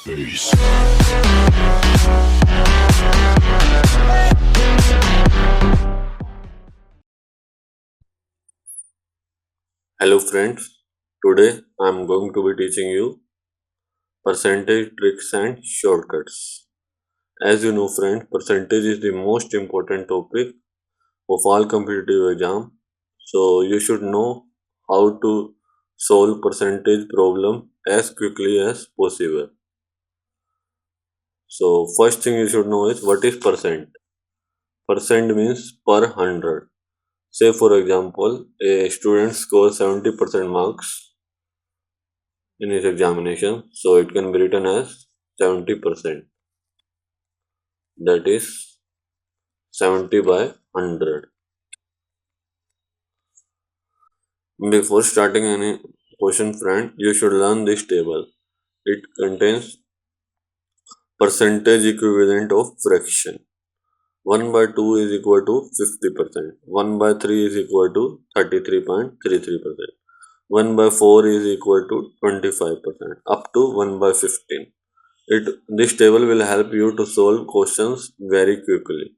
Peace. Hello friends, today I am going to be teaching you percentage tricks and shortcuts. As you know friends, percentage is the most important topic of all competitive exam. So you should know how to solve percentage problem as quickly as possible. So first thing you should know is what is percent. Percent means per 100. Say for example, a student scores 70% marks in his examination, so it can be written as 70%, that is 70 by 100. Before starting any question friend, you should learn this table. It contains percentage equivalent of fraction. 1 by 2 is equal to 50%, 1 by 3 is equal to 33.33%, 1 by 4 is equal to 25%, up to 1 by 15. This table will help you to solve questions very quickly.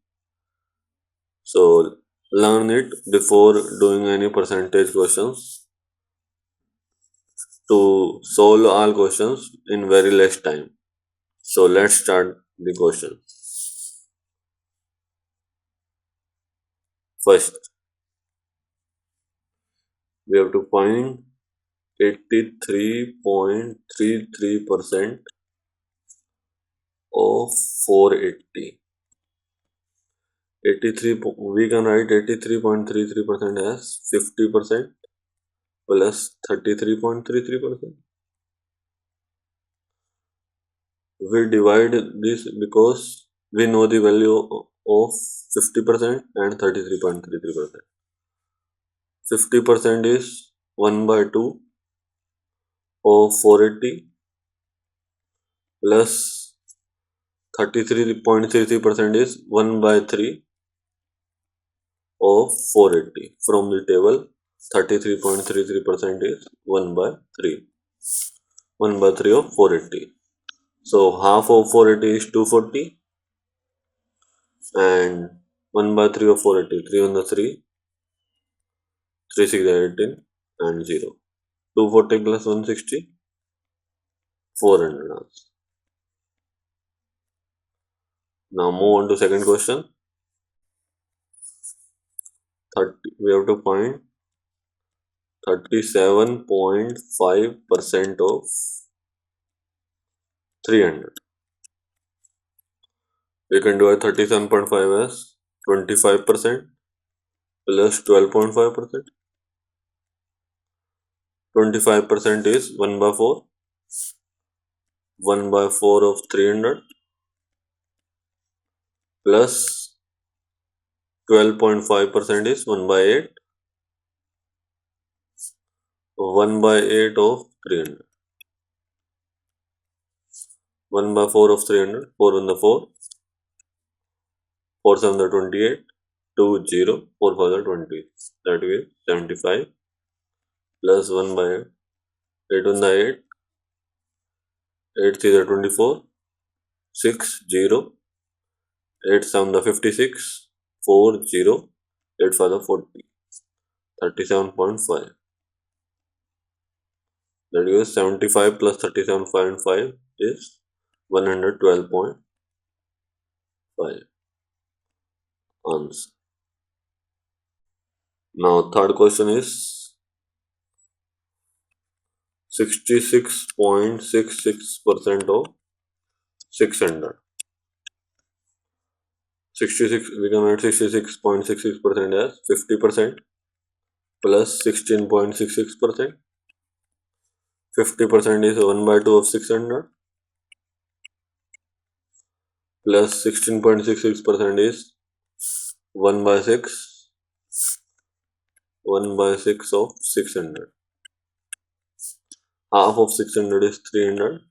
So learn it before doing any percentage questions to solve all questions in very less time. So let's start the question. First, we have to find 83.33% of 480. 83, we can write 83.33% as 50% plus 33.33%. We divide this because we know the value of 50% and 33.33%. 50% is 1 by 2 of 480 plus 33.33% is 1 by 3 of 480. From the table, 33.33% is 1 by 3. 1 by 3 of 480. So half of 480 is 240 and 1 by 3 of 480. 3 on the 3, 3 6 18 and 0. 240 plus 160, 400 answer. Now move on to second question. 30, we have to find 37.5% of 300. We can divide 37.5 as 25% plus 12.5%. 25% is 1 by 4. 1 by 4 of 300 plus 12.5% is 1 by 8. 1 by 8 of 300. 1 by 4 of 300. 4 on the 4. 4 7 the 28. 2 0. 4 5 the 20. That is 75 plus 1 by 8. 8 on the 8. 8 3 the 24. 6 0. 8 7 the 56. 4 0. 8 5 the 40. 37.5. That is 75 plus 37.5 is 112.5 answer. Now third question is 66.66% of 600. 66, we can write 66.66% as 50% plus 16.66%. 50% is 1 by 2 of 600 plus 16.66% is 1 by 6. 1 by 6 of 600. Half of 600 is 300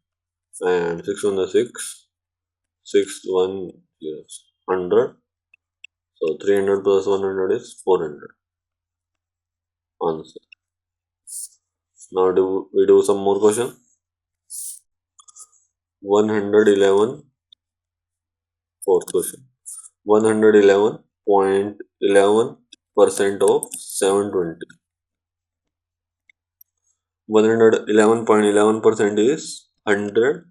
and 6 on the 6. 6 1 yes, 100. So 300 plus 100 is 400 answer. Now we do some more question. 111 fourth question 111.11% of 720. 111.11% is 100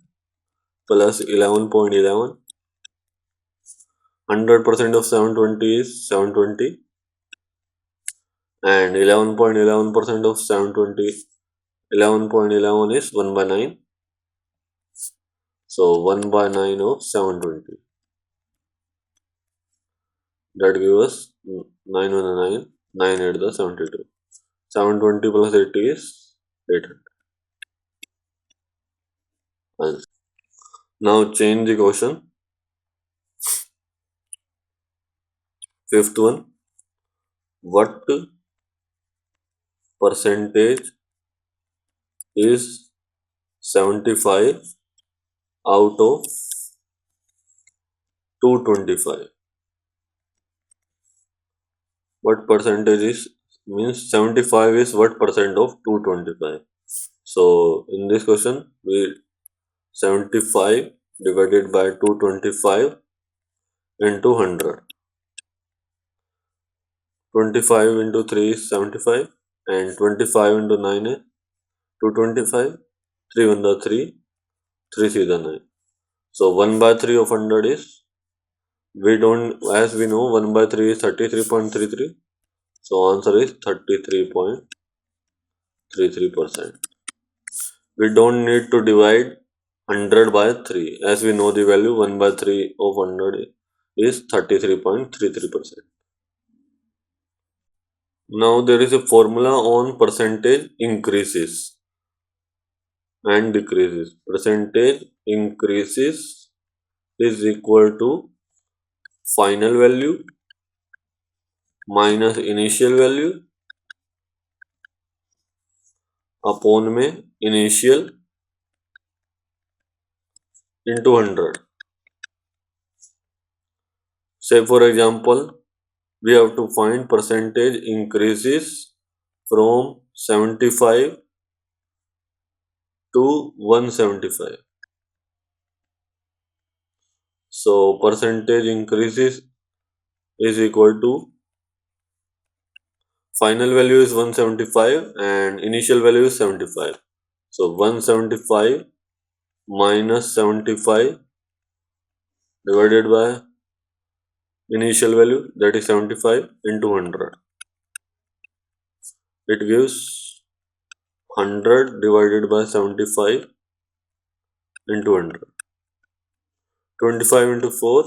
plus 11.11. 100% of 720 is 720, and 11.11% of 720, 11.11 is 1 by 9. So 1 by 9 of 720. That gives us 9 1 9, 9 8 the 72. 720 plus 80 is 800. Answer. Now change the question. Fifth one. What percentage is 75 out of 225? What percentage is, means 75 is what percent of 225? So in this question, we 75 divided by 225 into 100. 25 into 3 is 75, and 25 into 9 is 225. 3 1 the 3, 3 3 the 9. So 1 by 3 of 100 is, we don't, as we know, 1 by 3 is 33.33. So answer is 33.33%. We don't need to divide 100 by 3, as we know the value 1 by 3 of 100 is 33.33%. Now there is a formula on percentage increases and decreases. Percentage increases is equal to final value minus initial value upon में initial into 100. Say for example, we have to find percentage increases from 75 to 175. So percentage increases is equal to, final value is 175 and initial value is 75. So 175 minus 75 divided by initial value, that is 75, into 100. It gives 100 divided by 75 into 100. 25 into 4,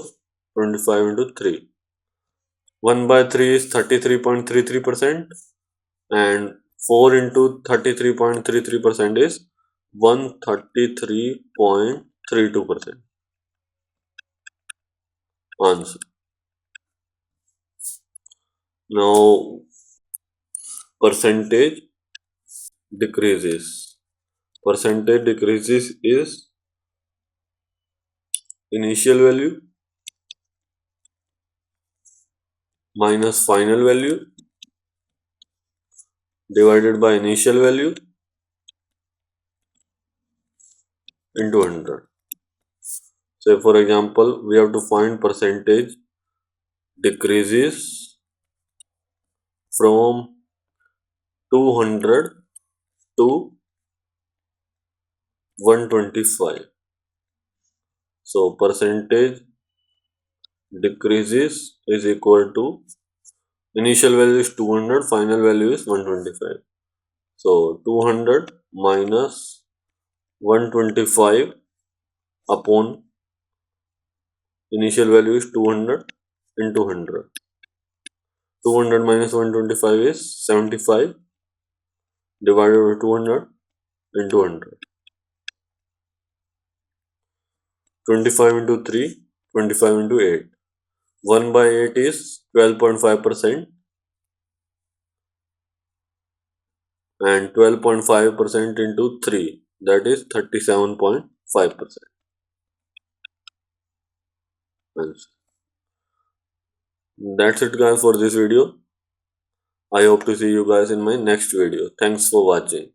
25 into 3. 1 by 3 is 33.33%, and 4 into 33.33% is 133.32%. Answer. Now percentage decreases. Percentage decreases is initial value minus final value divided by initial value into 100. So for example, we have to find percentage decreases from 200 to 125. So percentage decreases is equal to, initial value is 200, final value is 125. So 200 minus 125 upon initial value is 200 into 100. 200 minus 125 is 75 divided by 200 into 100. 25 into 3, 25 into 8. 1 by 8 is 12.5%, and 12.5% into 3, that is 37.5%. That's it guys for this video. I hope to see you guys in my next video. Thanks for watching.